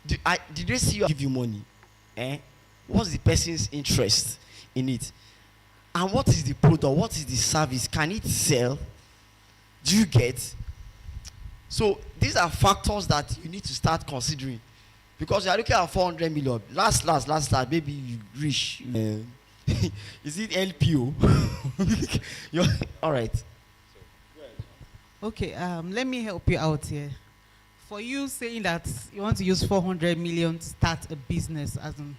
Did they see you give you money? Eh? What's the person's interest in it? And what is the product? What is the service? Can it sell? Do you get? So these are factors that you need to start considering, because you are looking at 400 million. Last, maybe you reach. Is it LPO? All right. Okay, let me help you out here. For you saying that you want to use 400 million to start a business, as in,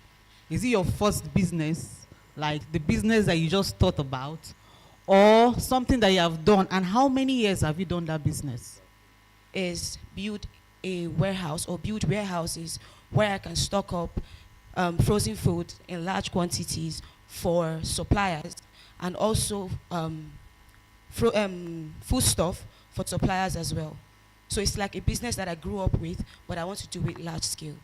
is it your first business, like the business that you just thought about, or something that you have done? And how many years have you done that business? Is build a warehouse or build warehouses where I can stock up frozen food in large quantities for suppliers, and also food stuff for suppliers as well. So it's like a business that I grew up with, but I want to do it large scale.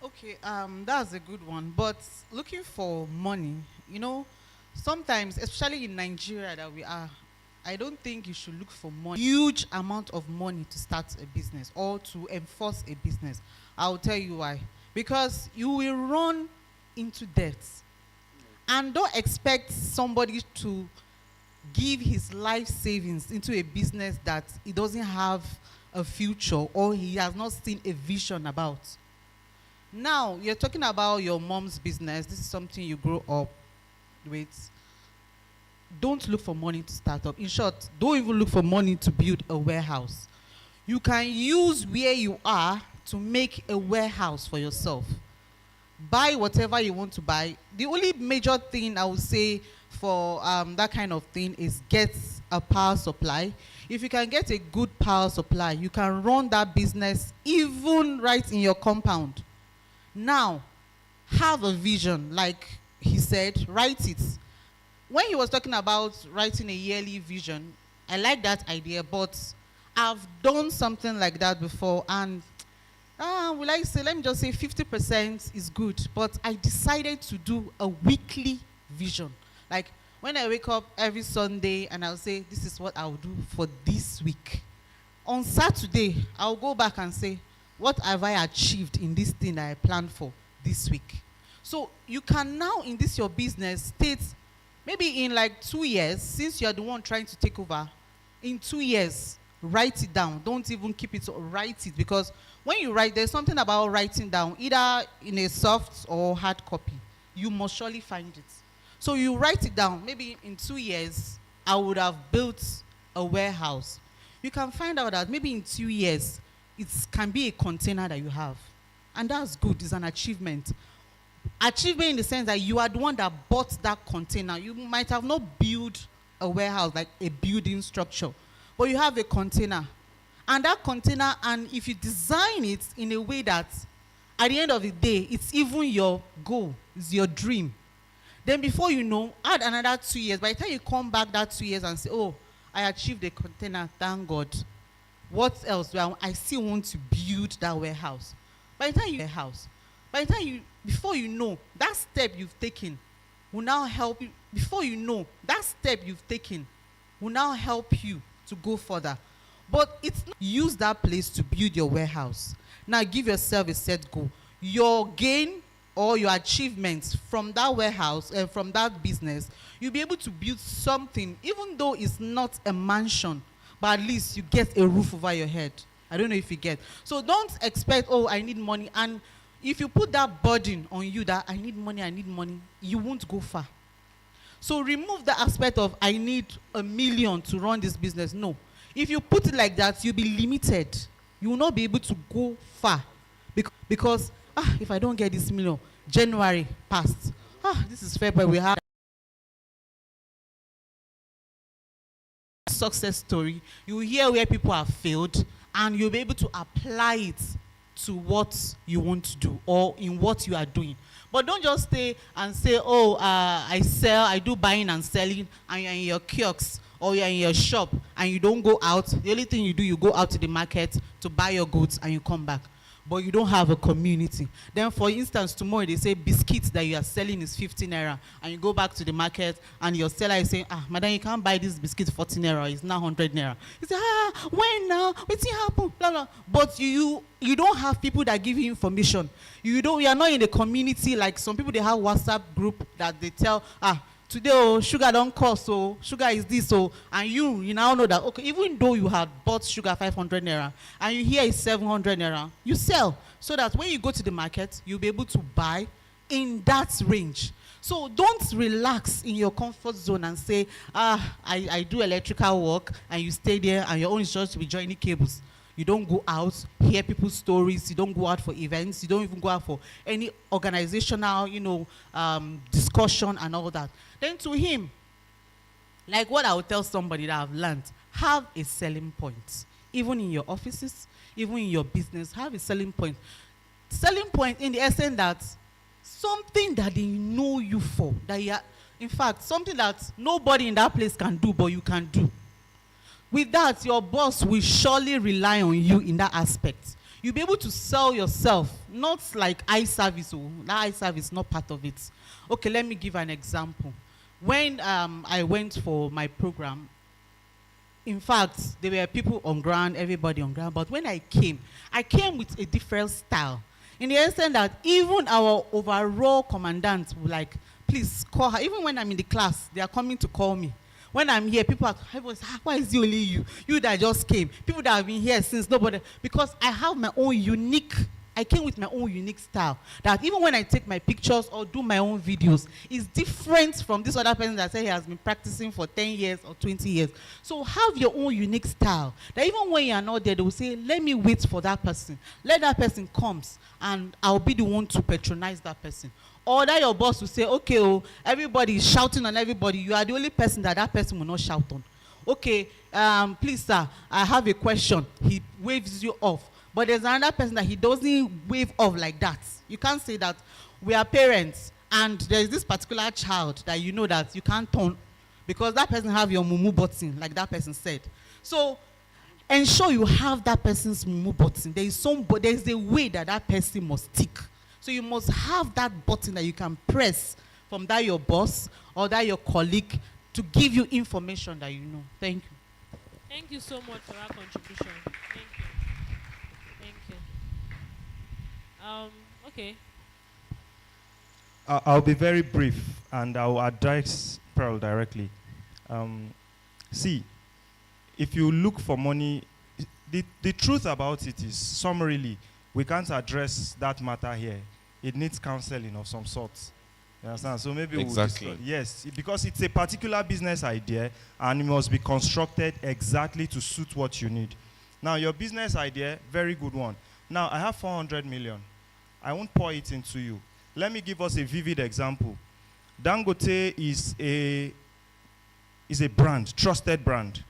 Okay, that's a good one. But looking for money, you know, sometimes, especially in Nigeria that we are, I don't think you should look for money, huge amount of money to start a business or to enforce a business. I'll tell you why. Because you will run into debt. And don't expect somebody to give his life savings into a business that he doesn't have a future or he has not seen a vision about. Now, you're talking about your mom's business. This is something you grow up with. Don't look for money to start up. In short, don't even look for money to build a warehouse. You can use where you are to make a warehouse for yourself. Buy whatever you want to buy. The only major thing I would say for that kind of thing is get a power supply. If you can get a good power supply, you can run that business even right in your compound. Now, have a vision, like he said, write it. When he was talking about writing a yearly vision, I like that idea, but I've done something like that before, and will I say, let me just say 50% is good, but I decided to do a weekly vision. Like when I wake up every Sunday and I'll say, this is what I'll do for this week. On Saturday, I'll go back and say, what have I achieved in this thing that I planned for this week? So you can now, in this your business, state, maybe in like 2 years, since you're the one trying to take over, in 2 years, write it down. Don't even keep it, write it. Because when you write, there's something about writing down, either in a soft or hard copy. You must surely find it. So you write it down. Maybe in 2 years, I would have built a warehouse. You can find out that maybe in 2 years, it can be a container that you have. And that's good. It's an achievement. Achievement in the sense that you are the one that bought that container. You might have not built a warehouse, like a building structure, but you have a container. And that container, and if you design it in a way that at the end of the day, it's even your goal, it's your dream. Then before you know, add another 2 years. By the time you come back that 2 years and say, oh, I achieved a container, thank God. What else? Well, I still want to build that warehouse. By the time you, before you know, that step you've taken will now help you. Before you know, that step you've taken will now help you to go further. But it's not use that place to build your warehouse. Now give yourself a set goal. Your gain or your achievements from that warehouse and from that business, you'll be able to build something, even though it's not a mansion, but at least you get a roof over your head. I don't know if you get. So don't expect, oh, I need money. And if you put that burden on you that I need money, you won't go far. So remove the aspect of I need $1 million to run this business. No. If you put it like that, you'll be limited. You will not be able to go far. Because if I don't get this $1 million, January passed. This is February. We have success story. You will hear where people have failed, and you'll be able to apply it to what you want to do or in what you are doing. But don't just stay and say, oh, I do buying and selling, and you're in your kiosks or you're in your shop and you don't go out. The only thing you do, you go out to the market to buy your goods and you come back. but you don't have a community. Then for instance, tomorrow they say biscuits that you are selling is 50 naira, and you go back to the market and your seller is saying, ah, madam, you can't buy this biscuit 40 naira, it's now 100 naira. You say, ah, when now, what's happen, blah blah. But you don't have people that give you information. You are not in a community like some people. They have WhatsApp group that they tell, ah, today, oh, sugar don't cost, so sugar is this, so, and you now know that, okay, even though you had bought sugar 500 naira and you hear it's 700 naira, you sell, so that when you go to the market, you'll be able to buy in that range. So don't relax in your comfort zone and say, ah, I do electrical work, and you stay there and your own is just to be joining cables. You don't go out, hear people's stories. You don't go out for events. You don't even go out for any organizational, discussion and all that. Then to him, like what I would tell somebody that I've learned, have a selling point. Even in your offices, even in your business, have a selling point. Selling point in the essence that something that they know you for, that you are, in fact, something that nobody in that place can do, but you can do. With that, your boss will surely rely on you in that aspect. You'll be able to sell yourself, not like eye service. Oh, that eye service is not part of it. Okay, let me give an example. When I went for my program, in fact, there were people on ground, everybody on ground. But when I came with a different style. In the sense that even our overall commandant will like, please call her. Even when I'm in the class, they are coming to call me. When I'm here, people are, why is it only you? You that just came. People that have been here since nobody. Because I have my own unique, I came with my own unique style. That even when I take my pictures or do my own videos, it's different from this other person that said he has been practicing for 10 years or 20 years. So have your own unique style. That even when you are not there, they will say, let me wait for that person. Let that person comes and I'll be the one to patronize that person. Or that your boss will say, okay, oh, everybody is shouting on everybody. You are the only person that person will not shout on. Okay, please, sir, I have a question. He waves you off. But there's another person that he doesn't wave off like that. You can't say that we are parents and there's this particular child that you know that you can't turn because that person have your mumu button, like that person said. So ensure you have that person's mumu button. There is a way that person must tick. So you must have that button that you can press from that your boss or that your colleague to give you information that you know. Thank you. Thank you so much for that contribution. Thank you. Thank you. Okay. I'll be very brief and I'll address Pearl directly. See, if you look for money, the truth about it is, summarily, we can't address that matter here. It needs counseling of some sort. You understand? So maybe exactly. we'll yes, because it's a particular business idea and it must be constructed exactly to suit what you need. Now, your business idea, very good one. Now, I have 400 million. I won't pour it into you. Let me give us a vivid example. Dangote is a brand, trusted brand.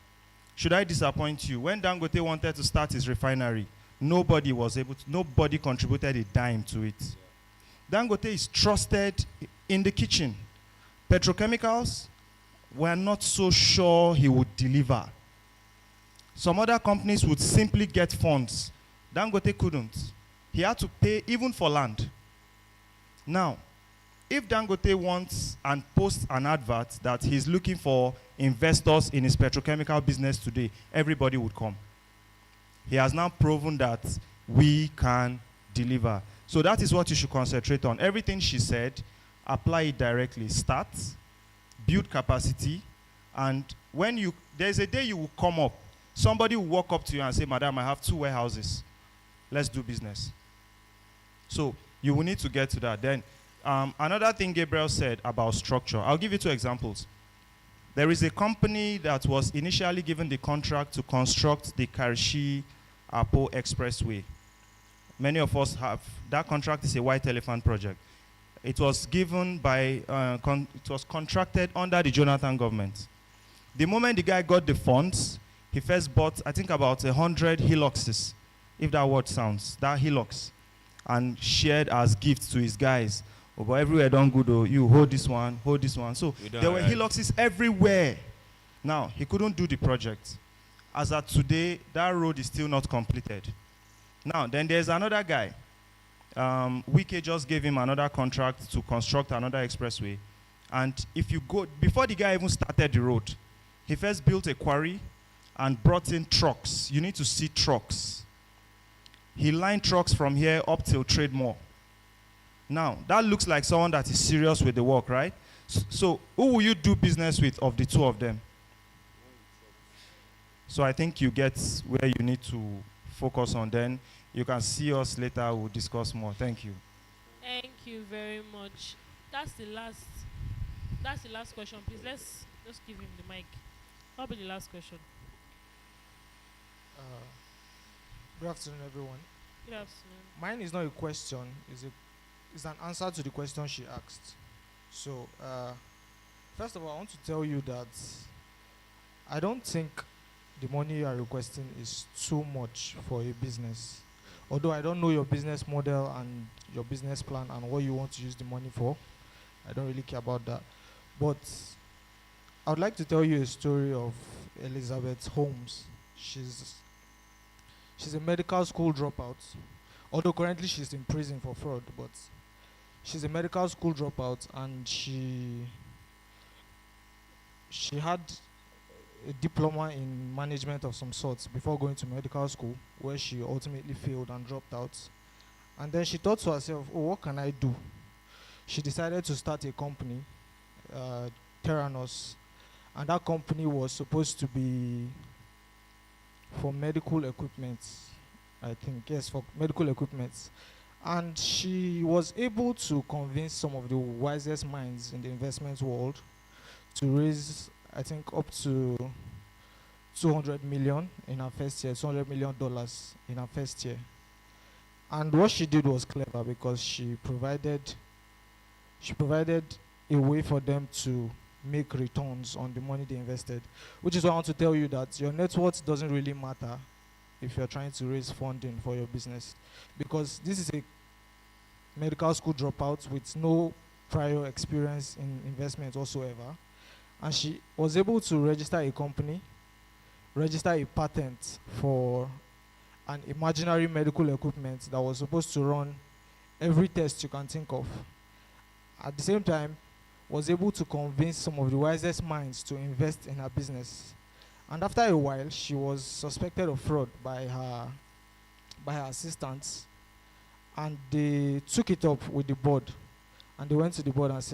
Should I disappoint you? When Dangote wanted to start his refinery, nobody contributed a dime to it. Dangote is trusted in the kitchen. Petrochemicals, we're not so sure he would deliver. Some other companies would simply get funds. Dangote couldn't. He had to pay even for land. Now, if Dangote wants and posts an advert that he's looking for investors in his petrochemical business today, everybody would come. He has now proven that we can deliver. So that is what you should concentrate on. Everything she said, apply it directly. Start, build capacity, and when there's a day you will come up, somebody will walk up to you and say, Madam, I have 2 warehouses. Let's do business. So you will need to get to that. Then another thing Gabriel said about structure, I'll give you 2 examples. There is a company that was initially given the contract to construct the Karshi-Apo Expressway. Many of us have. That contract is a white elephant project. It was given by, it was contracted under the Jonathan government. The moment the guy got the funds, he first bought, I think, about 100 Hiluxes, if that word sounds, that Hilux, and shared as gifts to his guys. Oh, but everywhere done good, oh, you hold this one, hold this one. So there were Hiluxes everywhere. Now, he couldn't do the project. As of today, that road is still not completed. Now, then there's another guy. Wike just gave him another contract to construct another expressway. And if you go, before the guy even started the road, he first built a quarry and brought in trucks. You need to see trucks. He lined trucks from here up till Trademore. Now, that looks like someone that is serious with the work, right? So who will you do business with of the two of them? So I think you get where you need to focus on. Then you can see us later. We'll discuss more. Thank you. Thank you very much. That's the last. That's the last question. Please let's just give him the mic. That'll be the last question. Good afternoon, everyone. Good afternoon. Mine is not a question; it's an answer to the question she asked. So, first of all, I want to tell you that I don't think the money you are requesting is too much for a business. Although I don't know your business model and your business plan and what you want to use the money for, I don't really care about that. But I would like to tell you a story of Elizabeth Holmes. She's a medical school dropout. Although currently she's in prison for fraud, but she's a medical school dropout, and she had a diploma in management of some sorts before going to medical school, where she ultimately failed and dropped out. And then she thought to herself, oh, what can I do? She decided to start a company, Theranos, and that company was supposed to be for medical equipment, I think. Yes, for medical equipment. And she was able to convince some of the wisest minds in the investment world to raise, I think, up to 200 million in her first year, $200 million in her first year. And what she did was clever, because she provided a way for them to make returns on the money they invested. Which is why I want to tell you that your net worth doesn't really matter if you're trying to raise funding for your business, because this is a medical school dropout with no prior experience in investment whatsoever, and she was able to register a company, register a patent for an imaginary medical equipment that was supposed to run every test you can think of. At the same time, was able to convince some of the wisest minds to invest in her business. And after a while, she was suspected of fraud by her assistants, and they took it up with the board, and they went to the board and said,